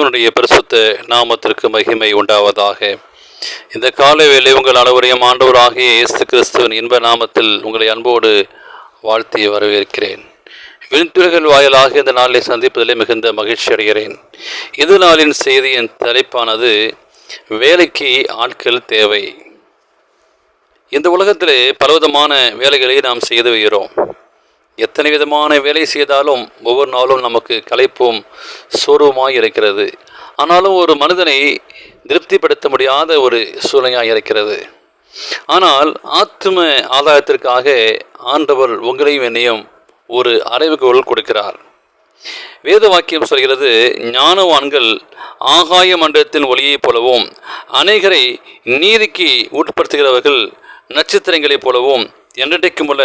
தேவனுடைய பரிசுத்த நாமத்திற்கு மகிமை உண்டாவதாக. இந்த காலை வேளை உங்கள் அனைவரையும் ஆண்டவராகிய இயேசு கிறிஸ்துவின் இன்ப நாமத்தில் உங்களை அன்போடு வாழ்த்தி வரவேற்கிறேன். விண்துறைகள் வாயிலாக இந்த நாளில் சந்திப்பதிலே மிகுந்த மகிழ்ச்சி அடைகிறேன். இது நாளின் செய்தியின் தலைப்பானது வேலைக்கு ஆட்கள் தேவை. இந்த உலகத்திலே பலவிதமான வேலைகளை நாம் செய்து வருகிறோம். எத்தனை விதமான வேலை செய்தாலும் ஒவ்வொரு நாளும் நமக்கு களைப்பும் சோர்வுமாய் இருக்கிறது. ஆனாலும் ஒரு மனிதனை திருப்திப்படுத்த முடியாத ஒரு சூழ்நிலையாக இருக்கிறது. ஆனால் ஆத்தும ஆதாயத்திற்காக ஆண்டவர் உங்களையும் என்னையும் ஒரு அறைவுகோல் கொடுக்கிறார். வேத வாக்கியம் சொல்கிறது, ஞானவான்கள் ஆகாய மண்டலத்தின் ஒளியைப் போலவும் அநேகரை நீதிக்கு உட்படுத்துகிறவர்கள் நட்சத்திரங்களைப் போலவும் என்றைக்கும் உள்ள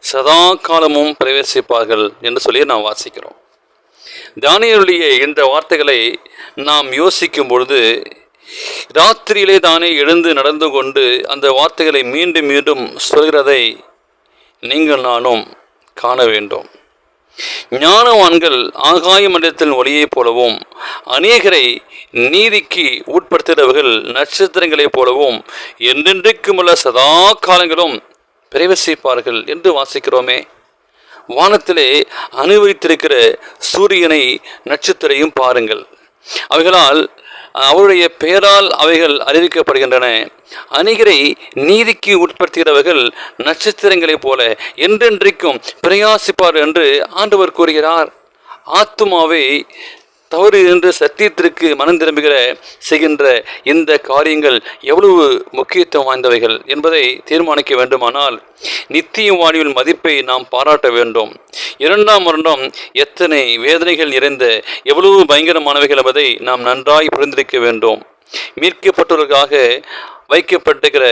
சதா காலமும் பிரவேசிப்பார்கள் என்று சொல்லி நாம் வாசிக்கிறோம். தானியேலுடைய இந்த வார்த்தைகளை நாம் யோசிக்கும் பொழுது ராத்திரியிலே தானே எழுந்து நடந்து கொண்டு அந்த வார்த்தைகளை மீண்டும் மீண்டும் சொல்கிறதை நீங்கள் நானும் காண வேண்டும். ஞானவான்கள் ஆகாய மண்டலத்தின் ஒளியைப் போலவும் அநேகரை நீதிக்கு உட்படுத்துகிறவர்கள் நட்சத்திரங்களைப் போலவும் என்றென்றைக்கும் உள்ள சதா காலங்களும் பிரவேசிப்பார்கள் என்று வாசிக்கிறோமே. வானத்திலே அனுபவித்திருக்கிற சூரியனை நட்சத்திரையும் பாருங்கள். அவைகளால் அவருடைய பெயரால் அவைகள் அறிவிக்கப்படுகின்றன. அநேகரை நீதிக்கு உட்படுத்துகிறவர்கள் நட்சத்திரங்களைப் போல என்றென்றைக்கும் பிரயாசிப்பார் என்று ஆண்டவர் கூறுகிறார். ஆத்துமாவை தவறு என்று சத்தியத்திற்கு மனம் திரும்புகிற செய்கின்ற இந்த காரியங்கள் எவ்வளவு முக்கியத்துவம் வாய்ந்தவைகள் என்பதை தீர்மானிக்க வேண்டுமானால் நித்திய வாழ்வின் மதிப்பை நாம் பாராட்ட வேண்டும். இரண்டாம் வருடம் எத்தனை வேதனைகள் நிறைந்த எவ்வளவு பயங்கரமானவைகள் என்பதை நாம் நன்றாய் புரிந்திருக்க வேண்டும். மீட்கப்பட்டவர்களுக்காக வைக்கப்பட்டிருக்கிற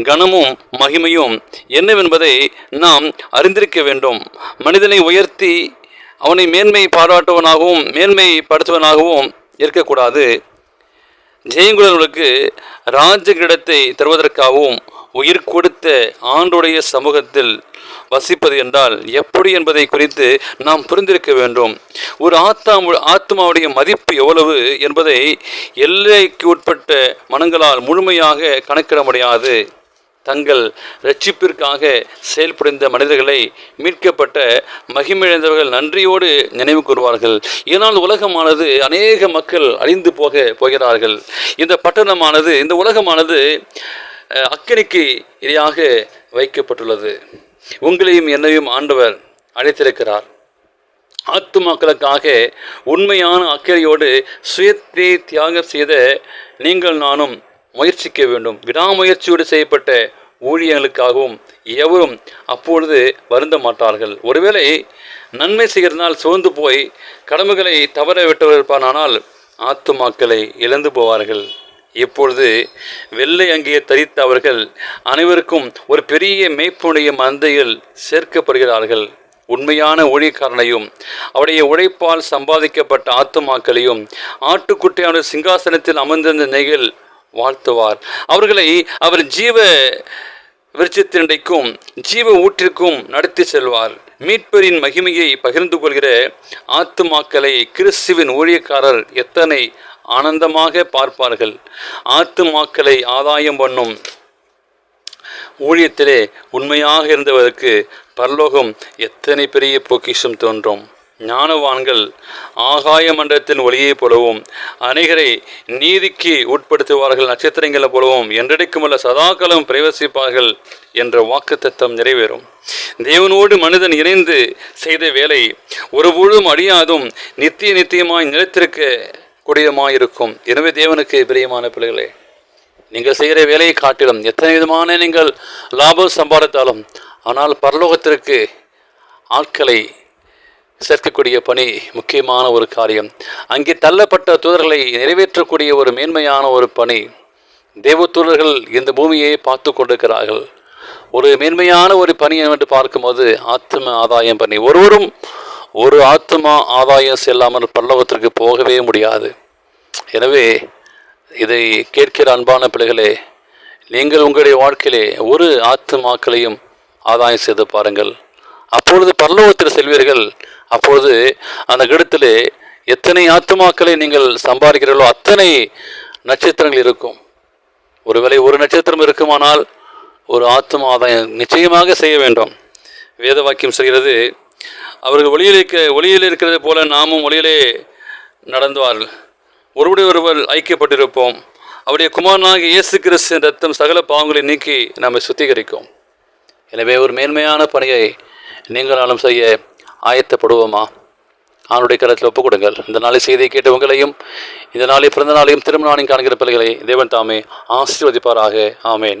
கனமும் மகிமையும் என்னவென்பதை நாம் அறிந்திருக்க வேண்டும். மனிதனை உயர்த்தி அவனை மேன்மை பாராட்டுவனாகவும் மேன்மைப்படுத்துவனாகவும் இருக்கக்கூடாது. ஜெயங்குலர்களுக்கு ராஜ கிரீடத்தை தருவதற்காகவும் உயிர் கொடுத்த ஆண்டுடைய சமூகத்தில் வசிப்பது என்றால் எப்படி என்பதை குறித்து நாம் புரிந்திருக்க வேண்டும். ஒரு ஆத்மாவுடைய மதிப்பு எவ்வளவு என்பதை எல்லைக்கு உட்பட்ட மனங்களால் முழுமையாக கணக்கிட முடியாது. தங்கள் இரட்சிப்பிற்காக செயல்புரிந்த மனிதர்களை மீட்கப்பட்ட மகிமிழந்தவர்கள் நன்றியோடு நினைவு கூறுவார்கள். ஏனால் உலகமானது அநேக மக்கள் அழிந்து போகிறார்கள். இந்த பட்டணமானது, இந்த உலகமானது அக்கினிக்கு இரையாக வைக்கப்பட்டுள்ளது. உங்களையும் என்னையும் ஆண்டவர் அழைத்திருக்கிறார். ஆத்துமாக்களுக்காக உண்மையான அக்கறையோடு சுயத்தை தியாகம் செய்த நீங்கள் நானும் முயற்சிக்க வேண்டும். விடாமுயற்சியோடு செய்யப்பட்ட ஊழியர்களுக்காகவும் எவரும் அப்பொழுது வருந்த மாட்டார்கள். ஒருவேளை நன்மை செய்கிறதுனால் சோர்ந்து போய் கடமைகளை தவற விட்டவர்கள் ஆத்துமாக்களை இழந்து போவார்கள். இப்பொழுது வெள்ளை அங்கியை தரித்த அவர்கள் அனைவருக்கும் ஒரு பெரிய மேய்ப்புடைய மந்தையில் சேர்க்கப்படுகிறார்கள். உண்மையான ஊழியக்காரனையும் அவருடைய உழைப்பால் சம்பாதிக்கப்பட்ட ஆத்துமாக்களையும் ஆட்டுக்குட்டியான சிங்காசனத்தில் அமர்ந்திருந்த நெகில் வாழ்த்துவார். அவர்களை அவர் ஜீவ விருட்சத்தினைக்கும் ஜீவ ஊற்றிற்கும் நடத்தி செல்வார். மீட்பரின் மகிமையை பகிர்ந்து கொள்கிற ஆத்துமாக்களை கிறிஸ்துவின் ஊழியக்காரர் எத்தனை ஆனந்தமாக பார்ப்பார்கள். ஆத்துமாக்களை ஆதாயம் பண்ணும் ஊழியத்திலே உண்மையாக இருந்தவருக்கு பரலோகம் எத்தனை பெரிய பொக்கிஷம் தோன்றும். ஞானவான்கள் ஆகாய மண்டலத்தின் ஒளியைப் போலவும் அநேகரை நீதிக்கு உட்படுத்துவார்கள் நட்சத்திரங்களை போலவும் என்றைக்குமல்ல சதாகாலம் பிரவேசிப்பார்கள் என்ற வாக்குத்தத்தம் நிறைவேறும். தேவனோடு மனிதன் இணைந்து செய்த வேலை ஒருபொழுதும் அழியாதும் நித்தியமாய் நிலைத்திருக்க கூடியமாயிருக்கும். எனவே தேவனுக்கு பிரியமான பிள்ளைகளே, நீங்கள் செய்கிற வேலையை காட்டிலும் எத்தனை விதமான நீங்கள் லாபம் சம்பாதித்தாலும் ஆனால் பரலோகத்திற்கு ஆட்களை சேர்க்கக்கூடிய பணி முக்கியமான ஒரு காரியம். அங்கே தள்ளப்பட்ட தூதர்களை நிறைவேற்றக்கூடிய ஒரு மேன்மையான ஒரு பணி. தேவ தூதர்கள் இந்த பூமியை பார்த்து கொண்டிருக்கிறார்கள். ஒரு மேன்மையான ஒரு பணி என்று பார்க்கும்போது ஆத்ம ஆதாயம் பணி. ஒருவரும் ஒரு ஆத்மா ஆதாயம் செல்லாமல் பரலோகத்திற்கு போகவே முடியாது. எனவே இதை கேட்கிற அன்பான பிள்ளைகளே, நீங்கள் உங்களுடைய வாழ்க்கையிலே ஒரு ஆத்மாக்களையும் ஆதாயம் செய்து பாருங்கள். அப்பொழுது பரலோகத்தில் செல்வீர்கள். அப்பொழுது அந்த இடத்திலே எத்தனை ஆத்துமாக்களை நீங்கள் சம்பாதிக்கிறீர்களோ அத்தனை நட்சத்திரங்கள் இருக்கும். ஒருவேளை ஒரு நட்சத்திரம் இருக்குமானால் ஒரு ஆத்தும ஆதாயம் நிச்சயமாக செய்ய வேண்டும். வேத வாக்கியம் சொல்கிறது, அவர்கள் ஒளியில் இருக்கிறது போல நாமும் ஒளியிலே நடந்தார்கள், ஒருவர் ஐக்கியப்பட்டிருப்போம். அவருடைய குமாரனாகிய இயேசு கிறிஸ்துவின் ரத்தம் சகல பாவங்களை நீக்கி நம்மை சுத்திகரிக்கும். எனவே ஒரு மேன்மையான பணியை நீங்களாலும் செய்ய ஆயத்தப்படுவோமா? ஆணுடைய கருத்தில் ஒப்புக் கொடுங்கள். இந்த நாளை செய்தியை கேட்ட உங்களையும் இந்த நாளை பிறந்த நாளையும் திரும்ப நாளையும் காண்கிற பிள்ளைகளை தேவன் தாமே ஆசீர்வதிப்பாராக. ஆமேன்.